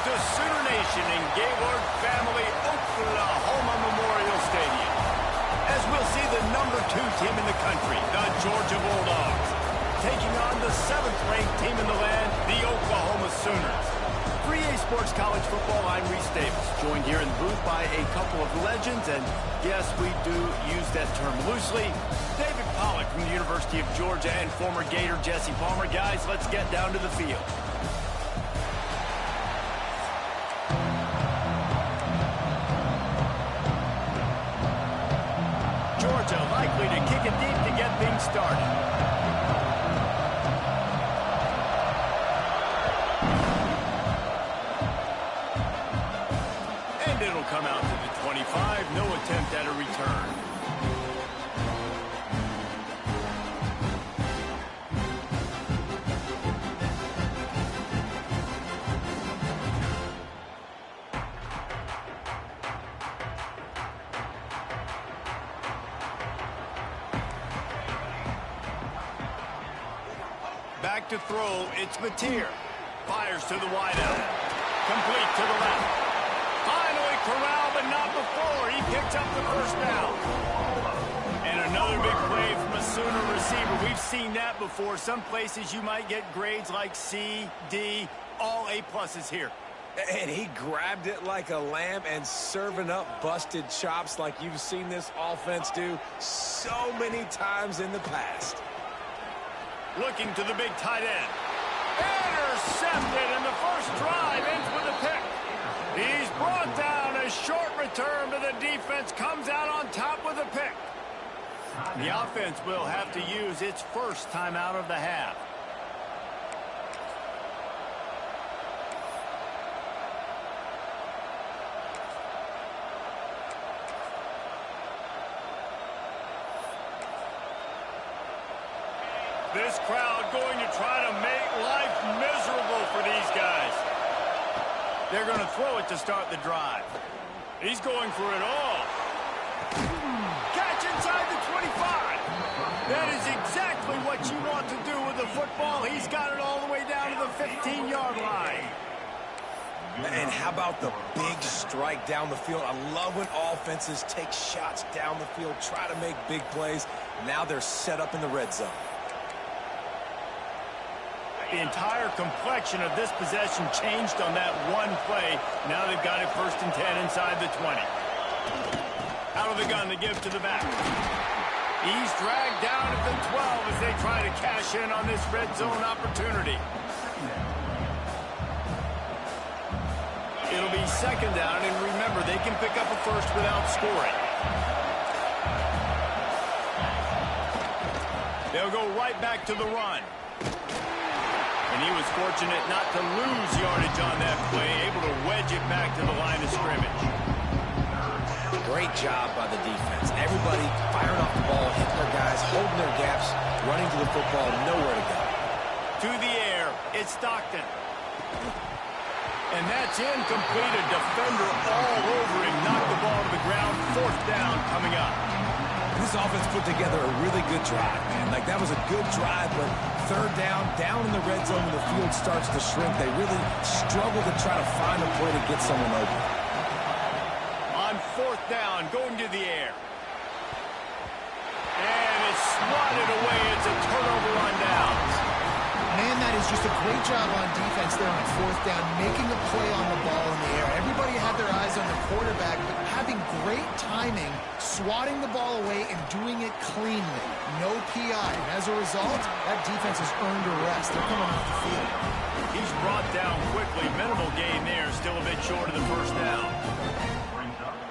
to Sooner Nation in Gaylord Family Oklahoma Memorial Stadium, as we'll see the #2 team in the country, the Georgia Bulldogs, taking on the 7th-ranked team in the land, the Oklahoma Sooners. For EA Sports College Football, I'm Reese Davis, joined here in the booth by a couple of legends, and yes, we do use that term loosely. David Pollack from the University of Georgia and former Gator Jesse Palmer. Guys, let's get down to the field. Georgia likely to kick it deep to get things started. It'll come out to the 25. No attempt at a return. Back to throw. It's Mateer. Fires to the wideout. Complete to the left. Finally corralled, but not before. He picked up the first down. And another big play from a Sooner receiver. We've seen that before. Some places you might get grades like C, D, all A+ here. And he grabbed it like a lamb and serving up busted chops like you've seen this offense do so many times in the past. Looking to the big tight end. Intercepted, and the first drive ends with a pick. He's brought down. A short return, but the defense comes out on top with a pick. The offense will have to use its first timeout of the half. This crowd going to try to make life miserable for these guys. They're going to throw it to start the drive. He's going for it all. Catch inside the 25. That is exactly what you want to do with the football. He's got it all the way down to the 15-yard line. And how about the big strike down the field? I love when offenses take shots down the field, try to make big plays. Now they're set up in the red zone. The entire complexion of this possession changed on that one play. Now they've got it 1st and 10 inside the 20. Out of the gun to give to the back. He's dragged down at the 12 as they try to cash in on this red zone opportunity. It'll be 2nd down, and remember, they can pick up a first without scoring. They'll go right back to the run. And he was fortunate not to lose yardage on that play, able to wedge it back to the line of scrimmage. Great job by the defense. Everybody firing off the ball, hitting their guys, holding their gaps, running to the football, nowhere to go. To the air, it's Stockton. And that's incomplete. A defender all over him, knocked the ball to the ground. 4th down coming up. This offense put together a really good drive, man. Like, that was a good drive, but 3rd down in the red zone when the field starts to shrink. They really struggle to try to find a play to get someone open. On 4th down, going to the air. And it's swatted away. It's a turnover on downs. Man, that is just a great job on defense there on 4th down, making a play on the ball in the air. Everybody had their eyes on the quarterback, but having great timing, swatting the ball away and doing it cleanly. No PI. And as a result, that defense has earned a rest. They're coming off the field. He's brought down quickly. Minimal gain there. Still a bit short of the 1st down.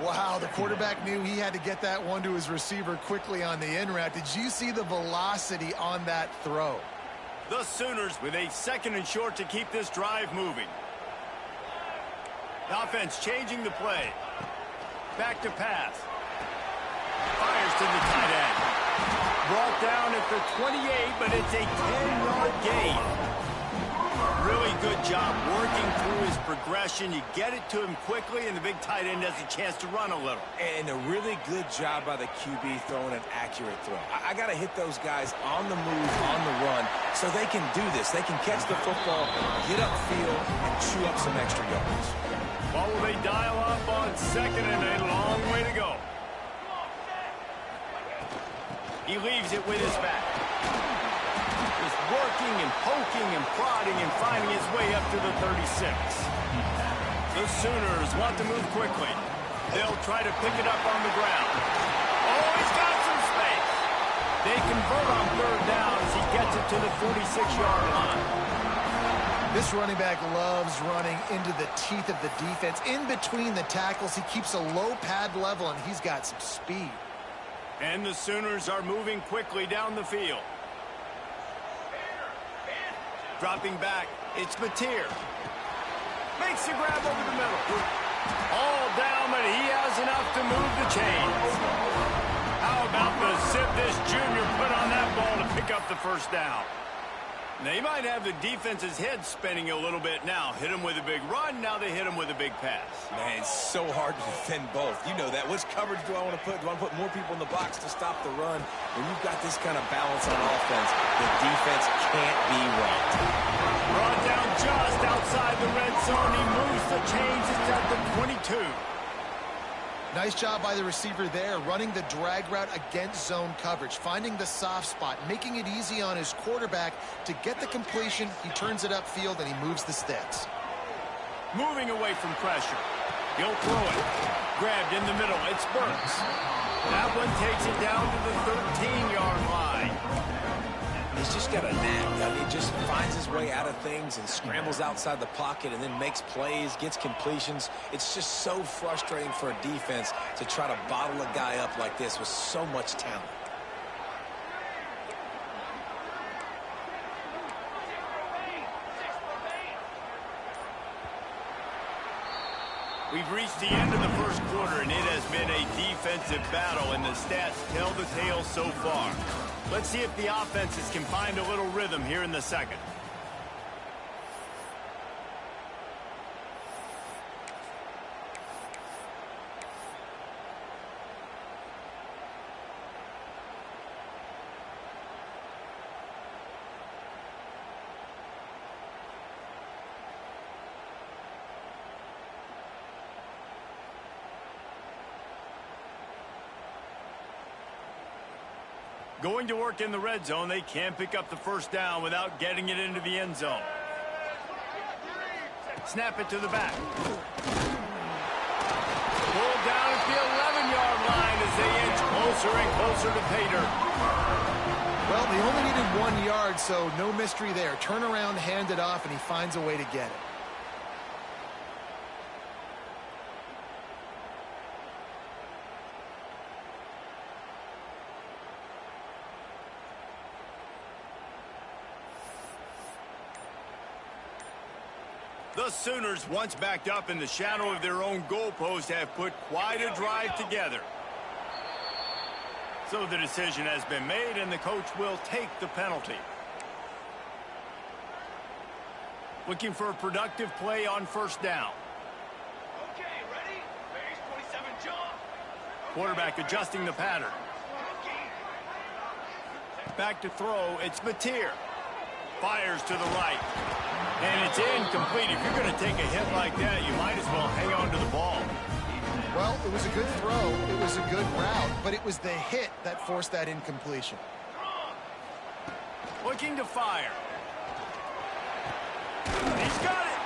Wow, the quarterback knew he had to get that one to his receiver quickly on the in route. Did you see the velocity on that throw? The Sooners with a 2nd and short to keep this drive moving. The offense changing the play. Back to pass. Fires to the tight end. Brought down at the 28, but it's a 10-yard gain. Really good job working through his progression. You get it to him quickly, and the big tight end has a chance to run a little. And a really good job by the QB throwing an accurate throw. I got to hit those guys on the move, on the run, so they can do this. They can catch the football, get upfield, and chew up some extra yards. Well, will they dial up on second and a long way to go? He leaves it with his back. Just working and poking and prodding and finding his way up to the 36. The Sooners want to move quickly. They'll try to pick it up on the ground. Oh, he's got some space. They convert on third down as he gets it to the 46-yard line. This running back loves running into the teeth of the defense. In between the tackles, he keeps a low pad level, and he's got some speed. And the Sooners are moving quickly down the field. Dropping back, it's Mateer. Makes the grab over the middle. All down, but he has enough to move the chains. How about the zip this junior put on that ball to pick up the first down? They might have the defense's head spinning a little bit now. Hit him with a big run, now they hit him with a big pass. Man, it's so hard to defend both. You know that. Which coverage do I want to put? Do I want to put more people in the box to stop the run? When you've got this kind of balance on offense, the defense can't be right. Brought down just outside the red zone. He moves the chains. It's at the 22. Nice job by the receiver there, running the drag route against zone coverage, finding the soft spot, making it easy on his quarterback to get the completion. He turns it upfield, and he moves the sticks. Moving away from pressure. He'll throw it. Grabbed in the middle. It's Burks. That one takes it down to the 13-yard line. He's just got a knack. I mean, he just finds his way out of things and scrambles outside the pocket and then makes plays, gets completions. It's just so frustrating for a defense to try to bottle a guy up like this with so much talent. We've reached the end of the first quarter, and it has been a defensive battle, and the stats tell the tale so far. Let's see if the offenses can find a little rhythm here in the second. Going to work in the red zone, they can't pick up the first down without getting it into the end zone. Snap it to the back. Pulled down at the 11-yard line as they inch closer and closer to pay dirt. Well, they only needed 1 yard, so no mystery there. Turn around, hand it off, and he finds a way to get it. The Sooners, once backed up in the shadow of their own goalpost, have put quite a drive together. So the decision has been made, and the coach will take the penalty. Looking for a productive play on first down. Okay, ready? Phase 27 jump. Quarterback adjusting the pattern. Back to throw, it's Mateer. Fires to the right. And it's incomplete. If you're going to take a hit like that, you might as well hang on to the ball. Well, it was a good throw. It was a good route, but it was the hit that forced that incompletion. Looking to fire. He's got it.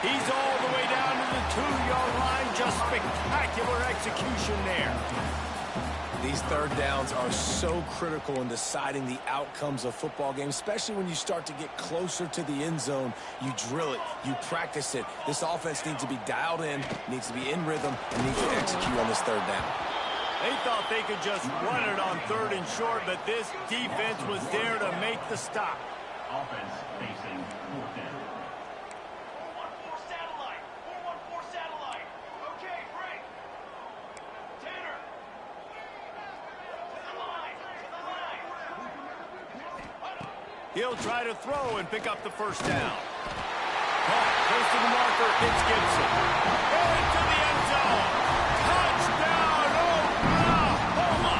He's all the way down to the 2-yard line. Just spectacular execution there. These third downs are so critical in deciding the outcomes of football games, especially when you start to get closer to the end zone. You drill it, you practice it. This offense needs to be dialed in, needs to be in rhythm, and needs to execute on this third down. They thought they could just run it on third and short, but this defense was there to make the stop. Offense facing fourth down. 4-1-4 satellite. 4-1-4 satellite. Okay, break. Tanner. To the line. To the line. He'll try to throw and pick up the first down. Close to the marker, it's Gibson. Into the end zone. Touchdown, Oklahoma!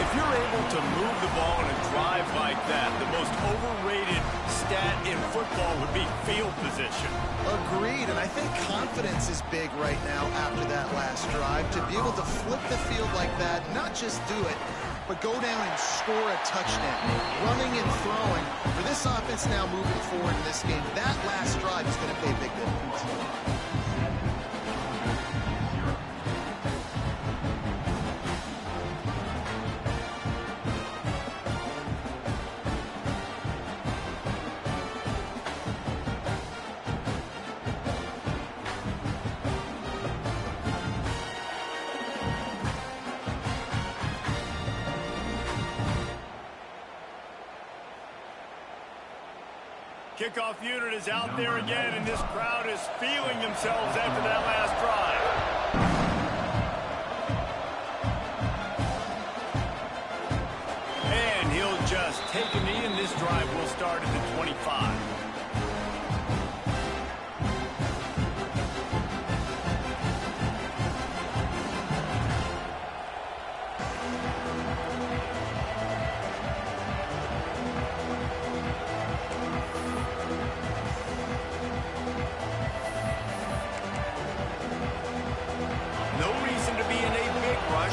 If you're able to move the ball in a drive like that, the most overrated stat in football would be field position. Agreed, and I think confidence is big right now after that last drive. To be able to flip the field like that, not just do it, but go down and score a touchdown. Running and throwing. For this offense now moving forward in this game, that last drive is going to pay big dividends. Kickoff unit is out there again, and this crowd is feeling themselves after that last drive. And he'll just take a knee, and this drive will start at the 25.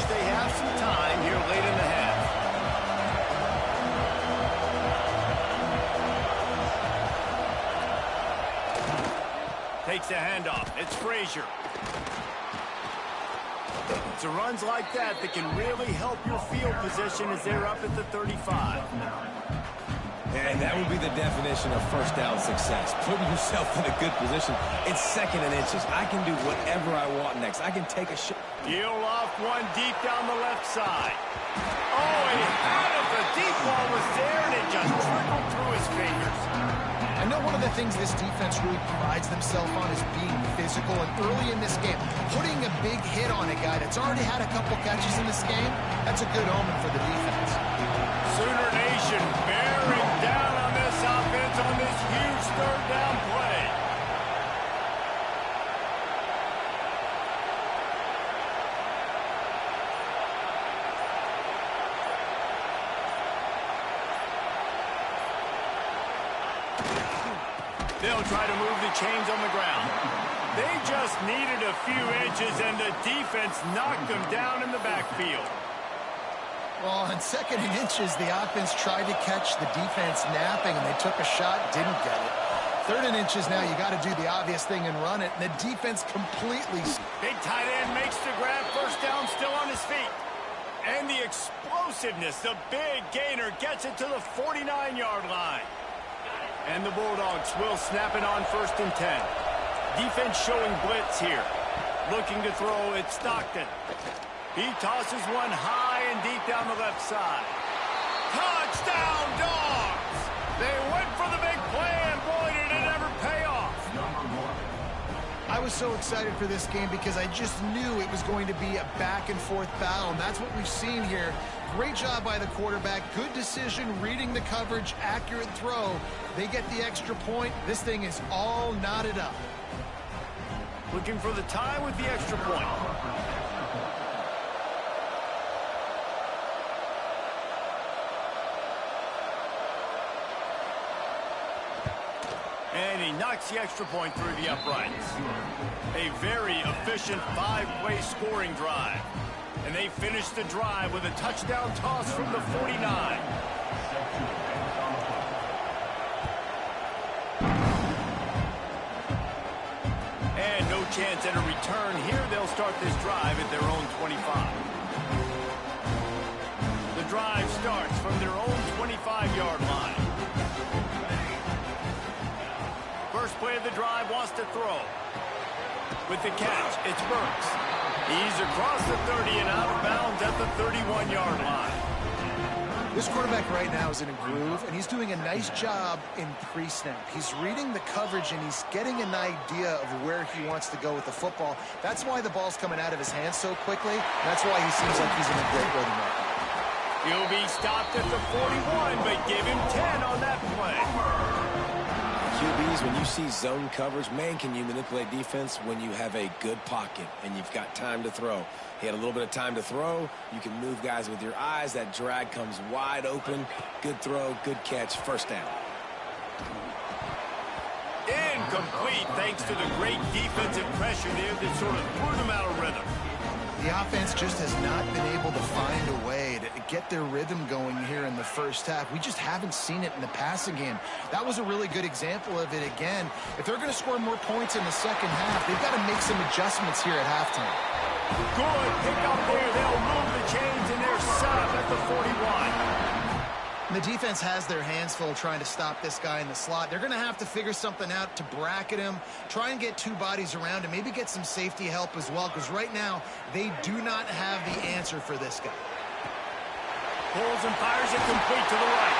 They have some time here late in the half. Takes the handoff. It's Frazier. It's runs like that can really help your field position as they're up at the 35. And that would be the definition of first down success. Putting yourself in a good position. It's 2nd and inches. I can do whatever I want next. I can take a shot. Deal off one deep down the left side. Oh, he had it. The deep ball was there, and it just trickled through his fingers. I know one of the things this defense really prides themselves on is being physical, and early in this game, putting a big hit on a guy that's already had a couple catches in this game, that's a good omen for the defense. Sooner Nation bearing down on this offense on this huge 3rd down play. They'll try to move the chains on the ground. They just needed a few inches, and the defense knocked them down in the backfield. Well, on 2nd and inches, the offense tried to catch the defense napping, and they took a shot, didn't get it. 3rd and inches now, you got to do the obvious thing and run it, and the defense completely... Big tight end makes the grab, first down, still on his feet. And the explosiveness, the big gainer gets it to the 49-yard line. And the Bulldogs will snap it on 1st and 10. Defense showing blitz here. Looking to throw, it's Stockton. He tosses one high and deep down the left side. Touchdown, Dogs! They went for the big play, and boy, did it ever pay off. I was so excited for this game because I just knew it was going to be a back-and-forth battle, and that's what we've seen here. Great job by the quarterback. Good decision, reading the coverage, accurate throw. They get the extra point. This thing is all knotted up. Looking for the tie with the extra point. And he knocks the extra point through the uprights. A very efficient 5-play scoring drive. And they finish the drive with a touchdown toss from the 49. And no chance at a return here. They'll start this drive at their own 25. The drive starts from their own 25-yard line. First play of the drive wants to throw. With the catch, it's Burks. He's across the 30 and out of bounds at the 31-yard line. This quarterback right now is in a groove, and he's doing a nice job in pre-snap. He's reading the coverage, and he's getting an idea of where he wants to go with the football. That's why the ball's coming out of his hands so quickly. That's why he seems like he's in a great rhythm right now. He'll be stopped at the 41, but give him 10 on that play. QBs, when you see zone coverage, man, can you manipulate defense when you have a good pocket and you've got time to throw. He had a little bit of time to throw. You can move guys with your eyes. That drag comes wide open. Good throw, good catch, first down. Incomplete, thanks to the great defensive pressure there that sort of threw them out of rhythm. The offense just has not been able to find a way to get their rhythm going here in the first half. We just haven't seen it in the passing game. That was a really good example of it again. If they're going to score more points in the second half, they've got to make some adjustments here at halftime. Good pick up there. They'll move the chains, and they're set up at the 41. And the defense has their hands full trying to stop this guy in the slot. They're going to have to figure something out to bracket him, try and get two bodies around him, maybe get some safety help as well, because right now they do not have the answer for this guy. Pulls and fires it complete to the right.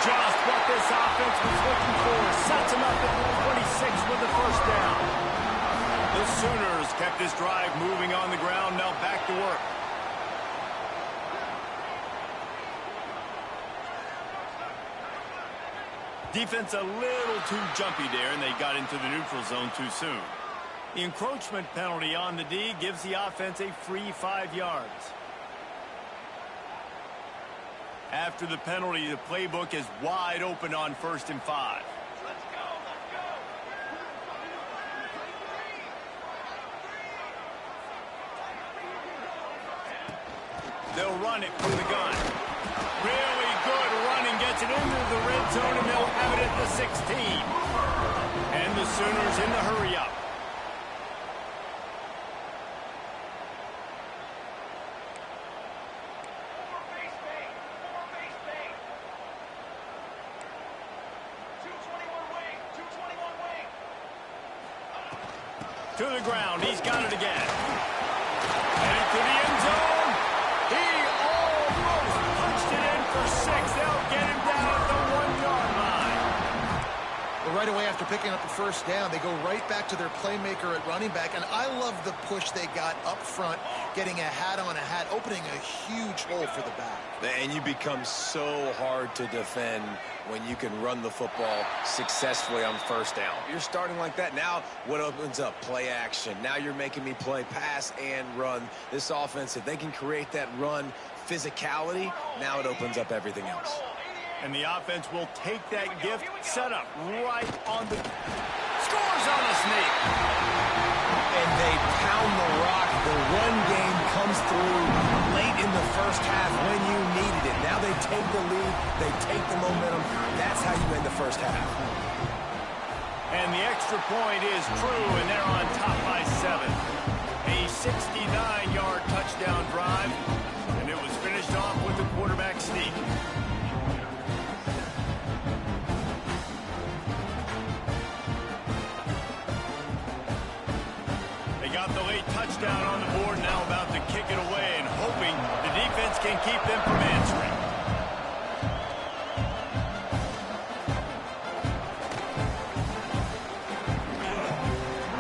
Just what this offense was looking for. Sets him up at the 26 with the first down. The Sooners kept this drive moving on the ground, now back to work. Defense a little too jumpy there, and they got into the neutral zone too soon. The encroachment penalty on the D gives the offense a free 5 yards. After the penalty, the playbook is wide open on 1st and 5. Let's go, let's go. They'll run it from the gun. Really good running, gets it into the red zone, and they'll have it at the 16. And the Sooners in the hurry-up. Four base bait. 221 wing. 221 wing. To the ground, he's got it again. And to the end zone. He almost punched it in for 6. They'll get him down at the 1-yard line. Well, right away after picking up the first down, they go right back to their playmaker at running back. And I love the push they got up front, getting a hat on a hat, opening a huge hole for the back. And you become so hard to defend when you can run the football successfully on first down. You're starting like that. Now what opens up? Play action. Now you're making me play pass and run. This offense, if they can create that run physicality, now it opens up everything else. And the offense will take that gift, set up right on the... Scores on the sneak. And they pound the rock. The run game comes through late in the first half when you needed it. Now they take the lead. They take the momentum. That's how you end the first half. And the extra point is true, and they're on top by 7. A 69-yard touchdown drive, and it was finished off with the quarterback sneak. They got the late touchdown on the board, now about to kick it away and hoping the defense can keep them from answering.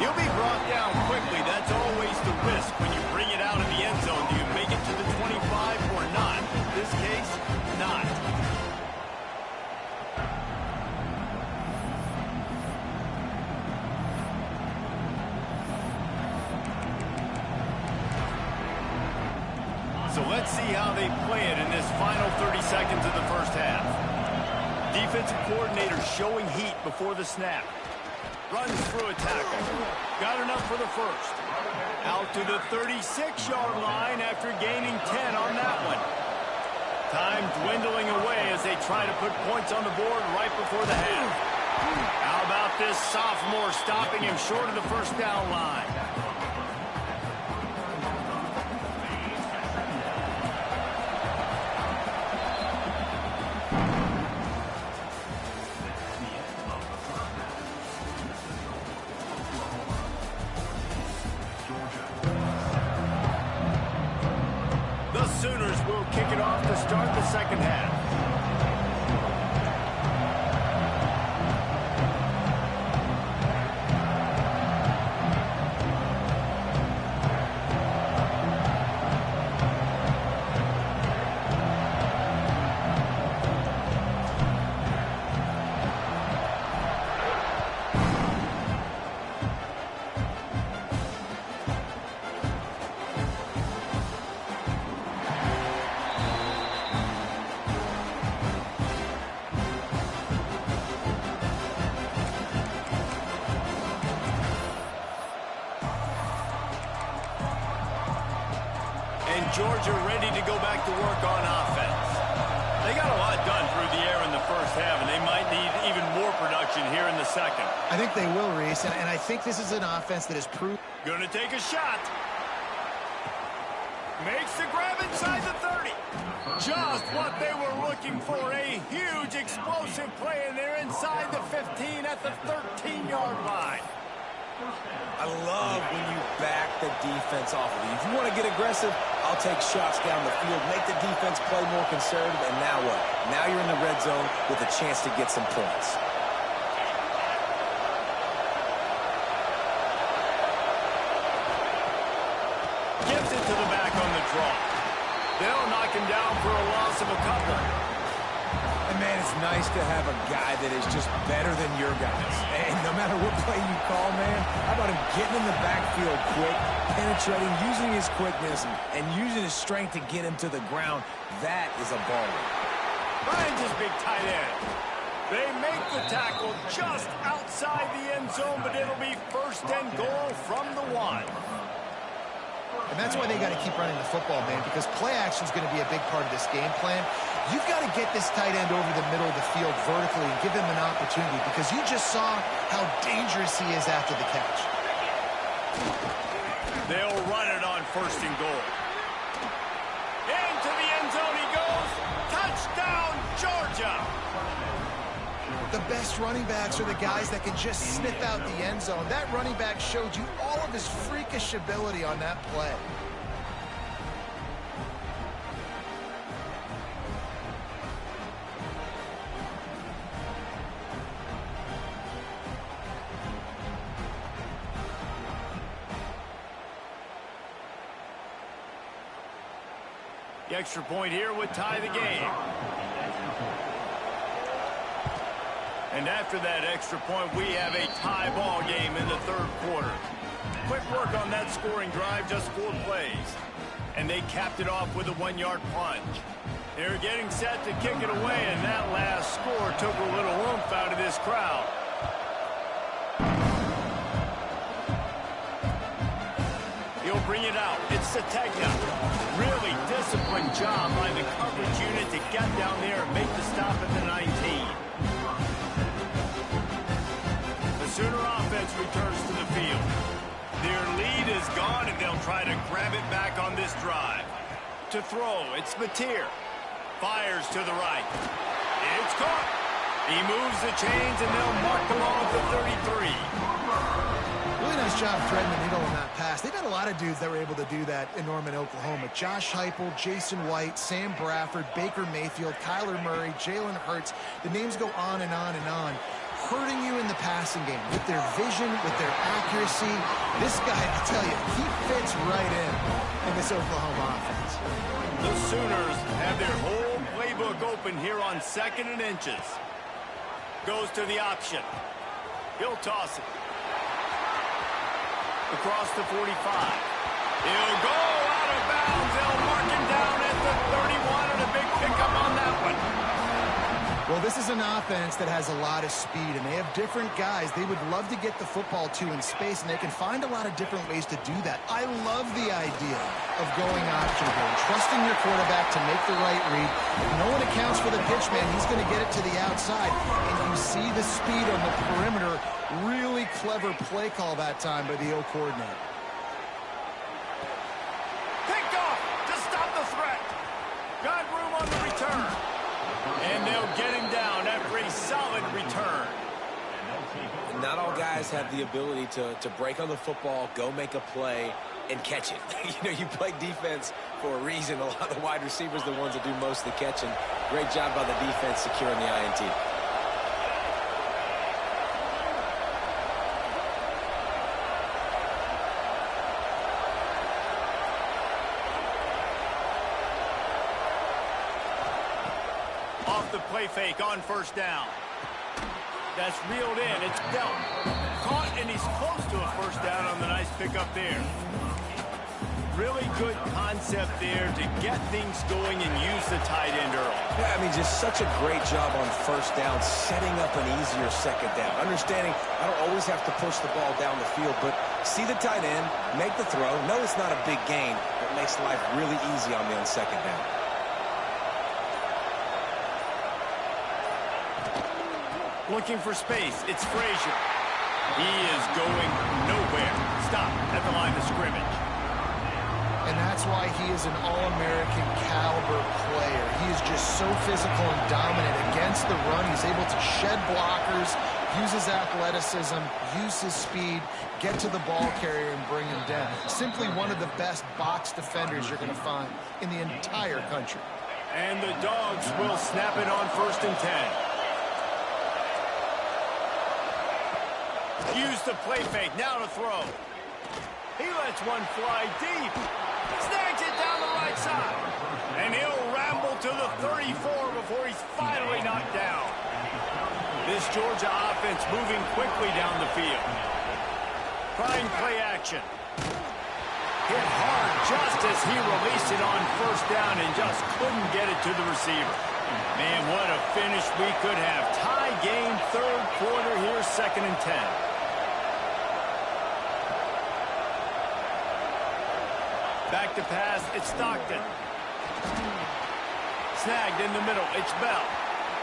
He'll be brought down quickly. That's always the risk when you bring it out of the end zone. Do you make it to the 25 or not? In this case, not. So let's see how they play it in this final 30 seconds of the first half. Defensive coordinator showing heat before the snap. Runs through a tackle. Got enough for the first. Out to the 36-yard line after gaining 10 on that one. Time dwindling away as they try to put points on the board right before the half. How about this sophomore stopping him short of the first down line? The Sooners will kick it off to start the second half. Georgia ready to go back to work on offense. They got a lot done through the air in the first half, and they might need even more production here in the second. I think they will, Reese, and I think this is an offense that has proved... Gonna take a shot. Makes the grab inside the 30. Just what they were looking for. A huge explosive play, and they're inside the 15 at the 13-yard line. I love when you back the defense off of you. If you want to get aggressive, I'll take shots down the field, make the defense play more conservative, and now what? Now you're in the red zone with a chance to get some points. Gives it to the back on the draw. They'll knock him down for a loss of a couple. And, man, it's nice to have a guy that is just better than your guys. And no matter what play you call, man, how about him getting in the backfield quick, penetrating, using his quickness, and using his strength to get him to the ground. That is a baller. Finds his big tight end. They make the tackle just outside the end zone, but it'll be first and goal from the 1. And that's why they got to keep running the football, man, because play action is going to be a big part of this game plan. You've got to get this tight end over the middle of the field vertically and give him an opportunity, because you just saw how dangerous he is after the catch. They'll run it on first and goal. Into the end zone he goes. Touchdown, Georgia! The best running backs are the guys that can just sniff out the end zone. That running back showed you all of his freakish ability on that play. The extra point here would tie the game. And after that extra point, we have a tie ball game in the third quarter. Quick work on that scoring drive, just 4 plays. And they capped it off with a 1-yard plunge. They're getting set to kick it away, and that last score took a little oomph out of this crowd. He'll bring it out. It's Sategna. Really disciplined job by the coverage unit to get down there and make the stop at the 19. Sooner offense returns to the field. Their lead is gone, and they'll try to grab it back on this drive. To throw, it's Mateer. Fires to the right. It's caught. He moves the chains, and they'll mark the ball at the 33. Really nice job threading the needle on that pass. They've had a lot of dudes that were able to do that in Norman, Oklahoma. Josh Heupel, Jason White, Sam Bradford, Baker Mayfield, Kyler Murray, Jalen Hurts. The names go on and on and on. Hurting you in the passing game with their vision, with their accuracy. This guy, I tell you, he fits right in this Oklahoma offense. The Sooners have their whole playbook open here on 2nd and inches. Goes to the option. He'll toss it. Across the 45. He'll go out of bounds. They'll mark him down at the 31, and a big pickup on that one. Well, this is an offense that has a lot of speed, and they have different guys they would love to get the football to in space, and they can find a lot of different ways to do that. I love the idea of going option here, trusting your quarterback to make the right read. If no one accounts for the pitch man, he's going to get it to the outside, and you see the speed on the perimeter. Really clever play call that time by the O coordinator. Picked off to stop the threat. Got room on the return. And they'll get him down after a solid return. Not all guys have the ability to break on the football, go make a play, and catch it. You know, you play defense for a reason. A lot of the wide receivers are the ones that do most of the catching. Great job by the defense securing the INT. Off the play fake on first down. That's reeled in. It's dealt. Caught, and he's close to a first down on the nice pickup there. Really good concept there to get things going and use the tight end early. Yeah, I mean, just such a great job on first down, setting up an easier second down. Understanding I don't always have to push the ball down the field, but see the tight end, make the throw. No, it's not a big gain, but makes life really easy on me on second down. Looking for space. It's Frazier. He is going nowhere. Stop at the line of scrimmage. And that's why he is an All-American caliber player. He is just so physical and dominant against the run. He's able to shed blockers, use his athleticism, use his speed, get to the ball carrier and bring him down. Simply one of the best box defenders you're going to find in the entire country. And the Dogs will snap it on 1st and 10. Use the play fake. Now to throw. He lets one fly deep. Snags it down the right side. And he'll ramble to the 34 before he's finally knocked down. This Georgia offense moving quickly down the field. Trying play action. Hit hard just as he released it on 1st down and just couldn't get it to the receiver. Man, what a finish we could have. Tie game, 3rd quarter here, 2nd and 10. Back to pass, it's Stockton. Snagged in the middle, it's Bell.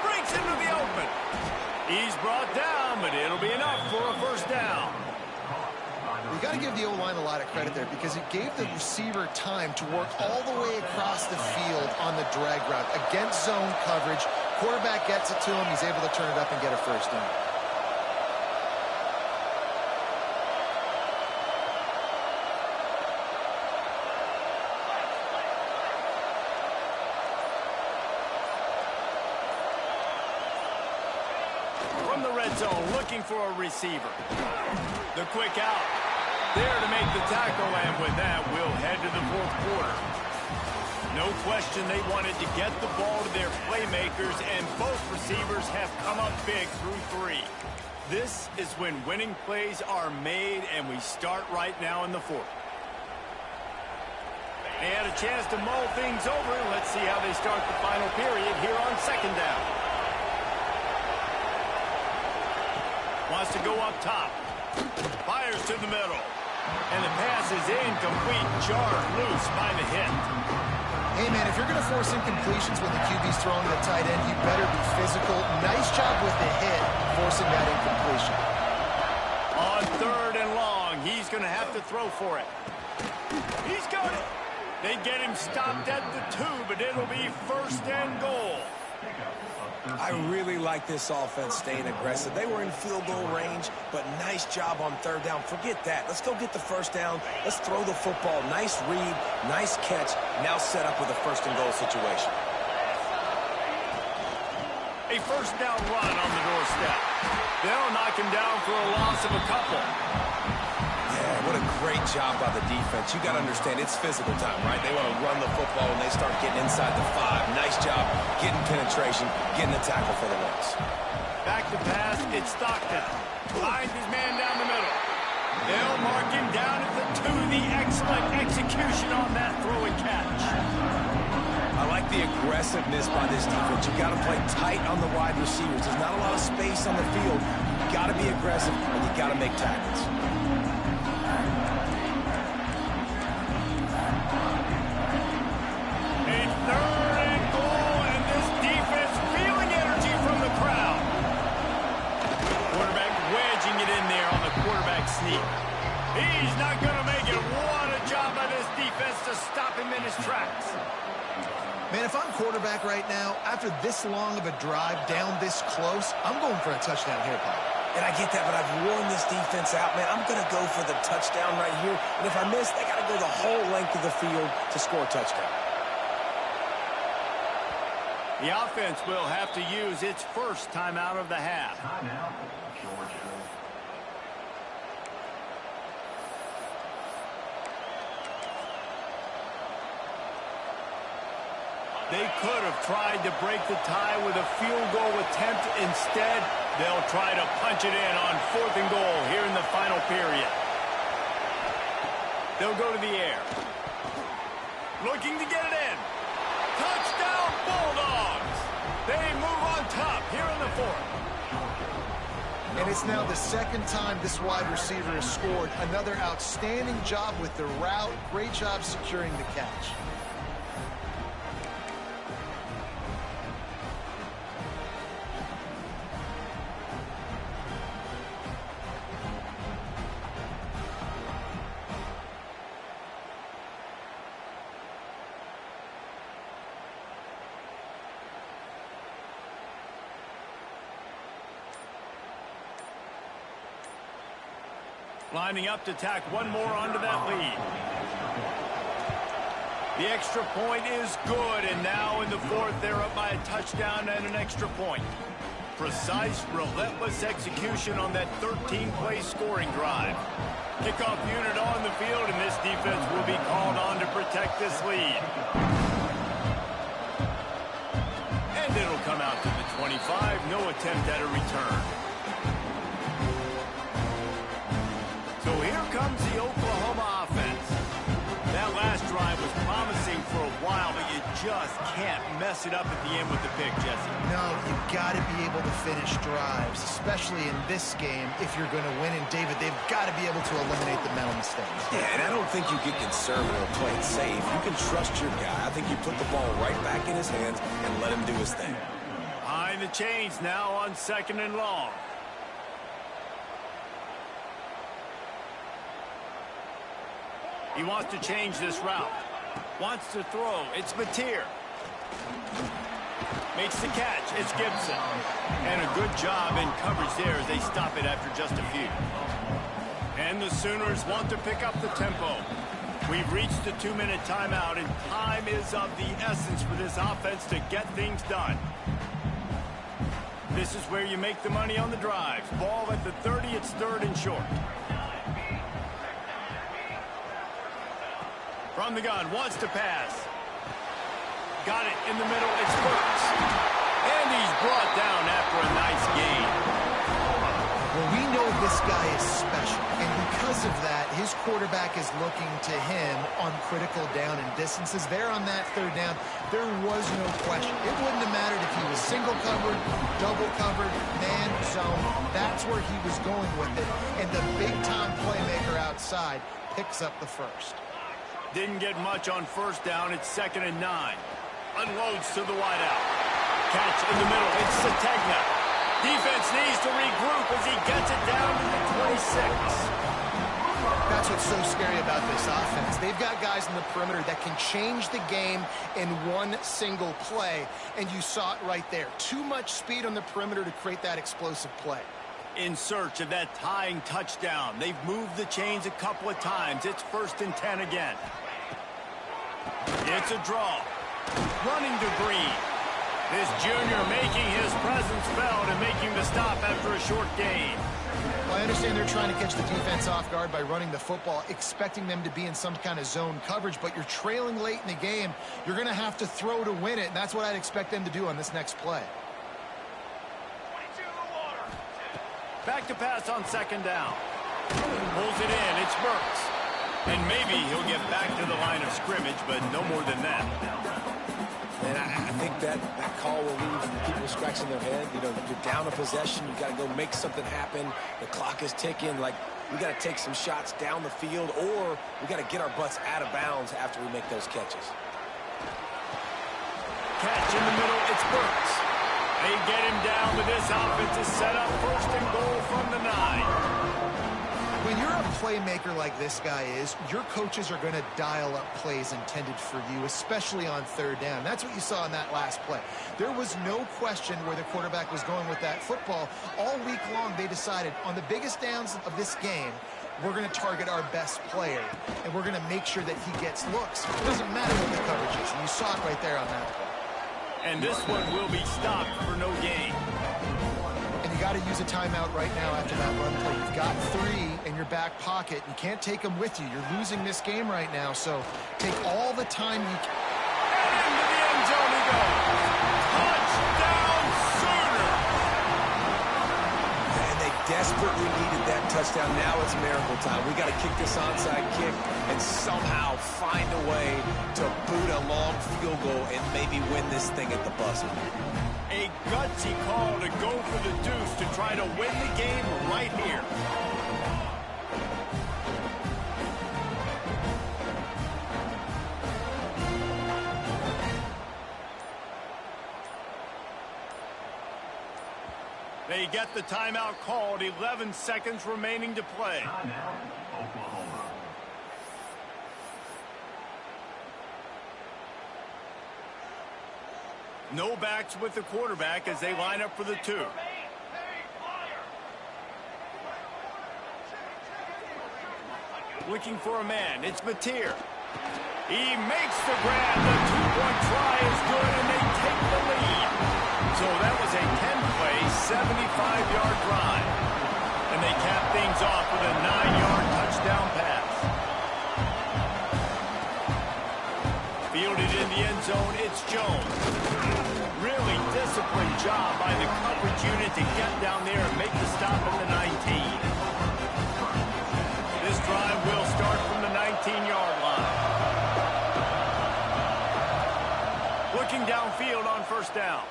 Breaks into the open. He's brought down, but it'll be enough for a 1st down. You got to give the O-line a lot of credit there because it gave the receiver time to work all the way across the field on the drag route. Against zone coverage, quarterback gets it to him, he's able to turn it up and get a 1st down. From the red zone, looking for a receiver. The quick out. There to make the tackle, and with that, we'll head to the 4th quarter. No question they wanted to get the ball to their playmakers, and both receivers have come up big through 3. This is when winning plays are made, and we start right now in the 4th. They had a chance to mull things over. Let's see how they start the final period here on 2nd down. Wants to go up top. Fires to the middle. And the pass is incomplete. Jarred loose by the hit. Hey, man, if you're going to force incompletions when the QB's throwing to the tight end, you better be physical. Nice job with the hit, forcing that incompletion. On 3rd and long, he's going to have to throw for it. He's got it. They get him stopped at the 2, but it'll be 1st and goal. I really like this offense staying aggressive. They were in field goal range, but nice job on 3rd down. Forget that. Let's go get the 1st down. Let's throw the football. Nice read, nice catch. Now set up with a 1st and goal situation. A 1st down run on the doorstep. They'll knock him down for a loss of a couple. Yeah, what a great job by the defense. You got to understand, it's physical time, right? They want to run the football when they start getting inside the 5. Nice job getting penetration, getting a tackle for the loss. Back to pass, it's Stockton. Finds his man down the middle. They'll mark him down at the 2. The excellent execution on that throw and catch. I like the aggressiveness by this defense. You got to play tight on the wide receivers. There's not a lot of space on the field. You got to be aggressive, and you got to make tackles. He's not going to make it. What a job by this defense to stop him in his tracks. Man, if I'm quarterback right now, after this long of a drive down this close, I'm going for a touchdown here, Pop. And I get that, but I've worn this defense out, man. I'm going to go for the touchdown right here. And if I miss, they got to go the whole length of the field to score a touchdown. The offense will have to use its 1st timeout of the half. Timeout, Georgia. They could have tried to break the tie with a field goal attempt. Instead, they'll try to punch it in on 4th and goal here in the final period. They'll go to the air. Looking to get it in. Touchdown, Bulldogs! They move on top here in the fourth. And it's now the second time this wide receiver has scored. Another outstanding job with the route. Great job securing the catch. Lining up to tack one more onto that lead. The extra point is good, and now in the fourth, they're up by a touchdown and an extra point. Precise, relentless execution on that 13-play scoring drive. Kickoff unit on the field, and this defense will be called on to protect this lead. And it'll come out to the 25. No attempt at a return. So here comes the Oklahoma offense. That last drive was promising for a while, but you just can't mess it up at the end with the pick, Jesse. No, you've got to be able to finish drives, especially in this game if you're going to win. And, David, they've got to be able to eliminate the mental mistakes. Yeah, and I don't think you get conservative or play it safe. You can trust your guy. I think you put the ball right back in his hands and let him do his thing. Behind the chains now on 2nd and long. He wants to change this route. Wants to throw. It's Mateer. Makes the catch. It's Gibson. And a good job in coverage there as they stop it after just a few. And the Sooners want to pick up the tempo. We've reached the 2-minute timeout, and time is of the essence for this offense to get things done. This is where you make the money on the drives. Ball at the 30. It's 3rd and short. From the gun, wants to pass. Got it in the middle, it's Burks. And he's brought down after a nice gain. Well, we know this guy is special, and because of that, his quarterback is looking to him on critical down and distances. There on that 3rd down, there was no question. It wouldn't have mattered if he was single covered, double covered, man, zone. That's where he was going with it, and the big-time playmaker outside picks up the first. Didn't get much on 1st down. It's 2nd and 9. Unloads to the wideout. Catch in the middle. It's Sategna. Defense needs to regroup as he gets it down to the 26. That's what's so scary about this offense. They've got guys in the perimeter that can change the game in one single play, and you saw it right there. Too much speed on the perimeter to create that explosive play. In search of that tying touchdown. They've moved the chains a couple of times. It's 1st and 10 again. It's a draw. Running to Green. This junior making his presence felt and making the stop after a short gain. Well, I understand they're trying to catch the defense off guard by running the football, expecting them to be in some kind of zone coverage, but you're trailing late in the game. You're going to have to throw to win it, and that's what I'd expect them to do on this next play. Back to pass on 2nd down. Pulls it in. It's Burks. And maybe he'll get back to the line of scrimmage, but no more than that. And I think that call will leave people scratching their head. You know, you're down a possession. You got to go make something happen. The clock is ticking. Like, we got to take some shots down the field, or we got to get our butts out of bounds after we make those catches. Catch in the middle. It's Burks. They get him down, but this offense is set up 1st and goal from the 9. When you're a playmaker like this guy is, your coaches are going to dial up plays intended for you, especially on 3rd down. That's what you saw in that last play. There was no question where the quarterback was going with that football. All week long, they decided on the biggest downs of this game, we're going to target our best player, and we're going to make sure that he gets looks. It doesn't matter what the coverage is, and you saw it right there on that play. And this one will be stopped for no gain. And you got to use a timeout right now after that run play. You've got 3 in your back pocket. You can't take them with you. You're losing this game right now, so take all the time you can. And into the end zone he goes. Touchdown, Sooners! And they desperately needed that touchdown. Now it's miracle time. We got to kick this onside kick and somehow find a way to boot a long field goal and maybe win this thing at the buzzer. A gutsy call to go for the deuce to try to win the game right here. They get the timeout called, 11 seconds remaining to play. Timeout, Oklahoma. No backs with the quarterback as they line up for the two. Looking for a man, it's Mateer. He makes the grab, the two-point try is good, and they take the lead. So that was a 10-play, 75-yard drive. And they cap things off with a 9-yard touchdown pass. Fielded in the end zone, it's Jones. Really disciplined job by the coverage unit to get down there and make the stop at the 19. This drive will start from the 19-yard line. Looking downfield on first down.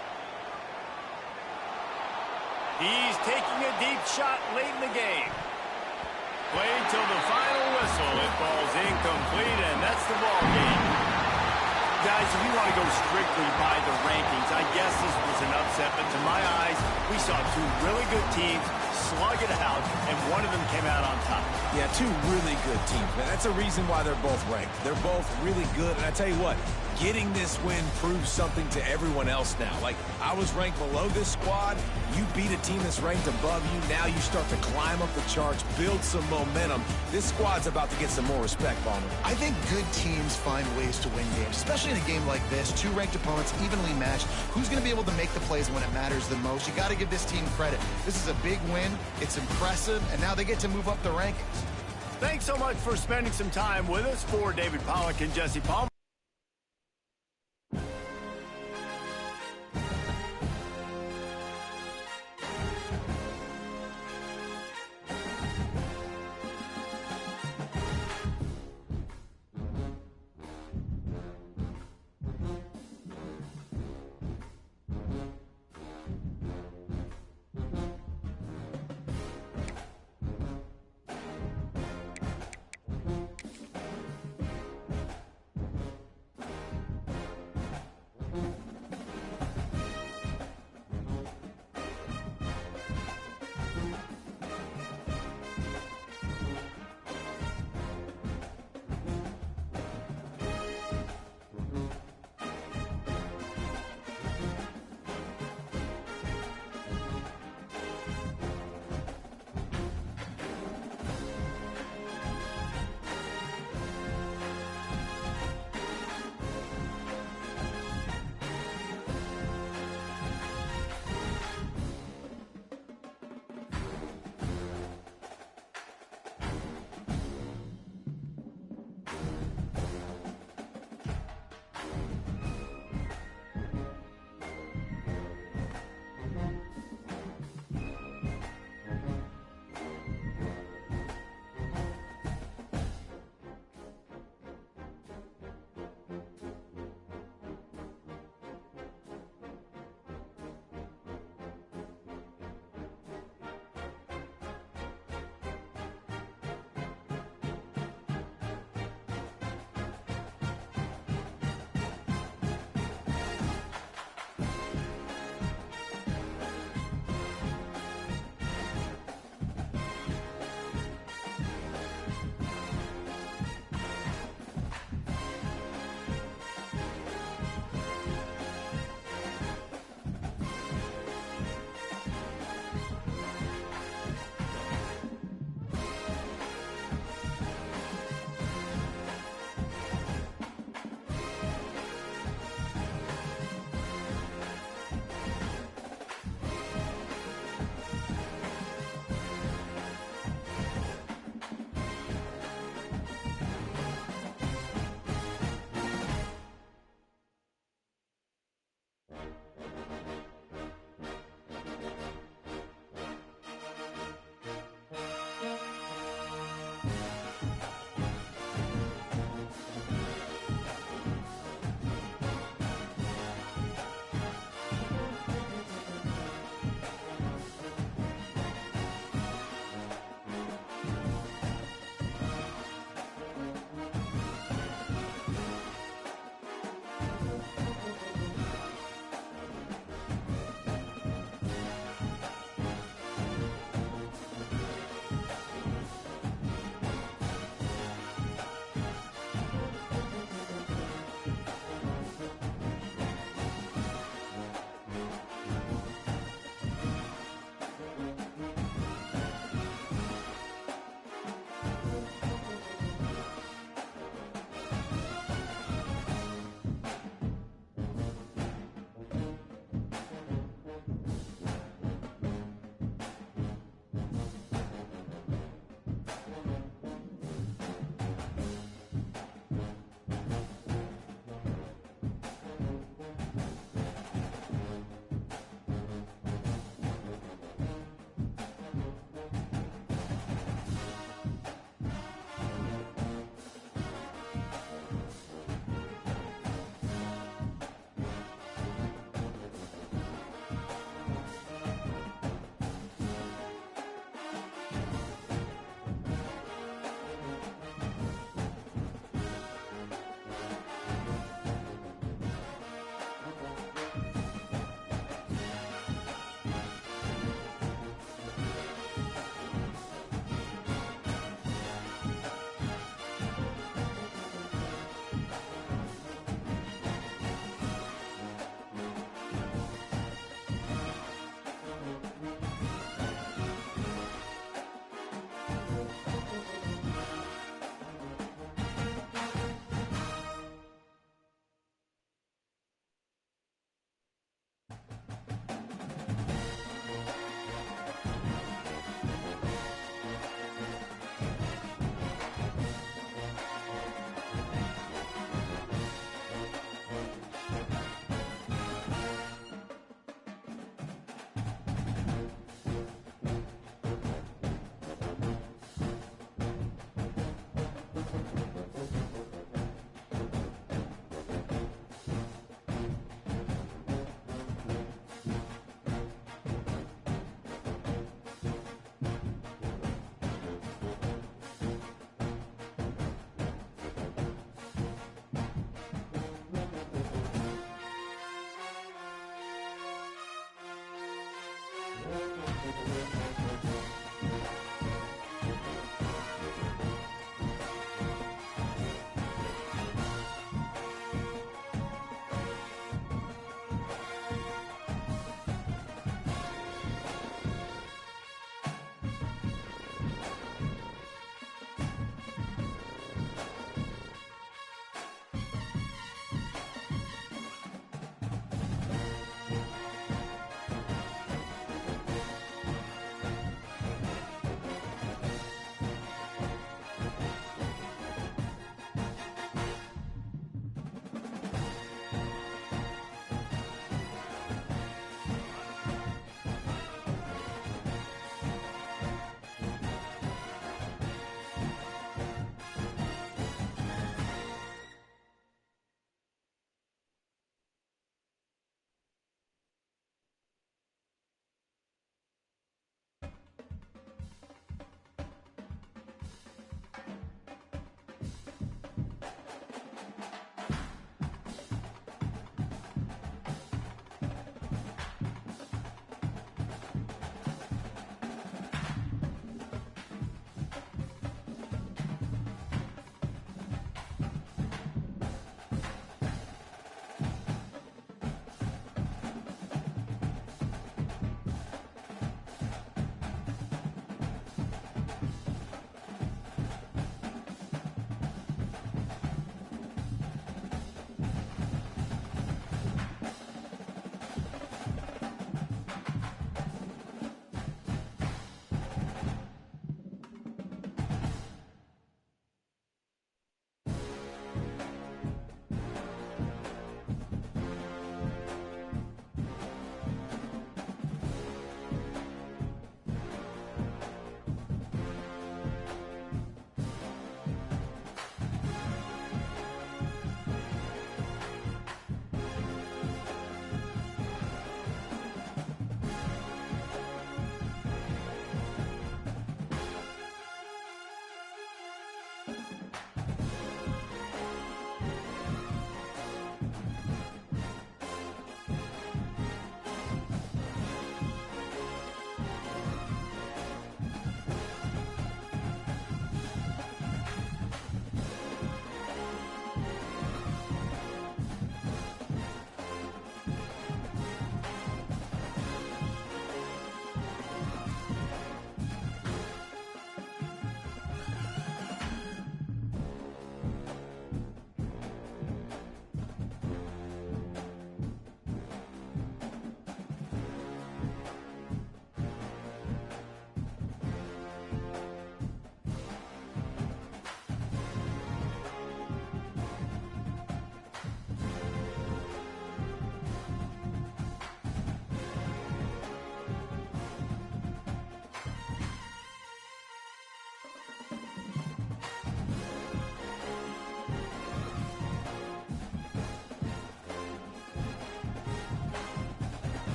He's taking a deep shot late in the game. Played till the final whistle. It falls incomplete, and that's the ball game. Guys, if you want to go strictly by the rankings, I guess this was an upset, but to my eyes, we saw two really good teams slug it out, and one of them came out on top. Yeah, two really good teams, man. That's a reason why they're both ranked. They're both really good, and I tell you what, getting this win proves something to everyone else now. Like, I was ranked below this squad. You beat a team that's ranked above you. Now you start to climb up the charts, build some momentum. This squad's about to get some more respect on them. I think good teams find ways to win games, especially in a game like this. Two ranked opponents, evenly matched. Who's going to be able to make the plays when it matters the most? You got to give this team credit. This is a big win. It's impressive, and now they get to move up the rankings. Thanks so much for spending some time with us. For David Pollack and Jesse Palmer.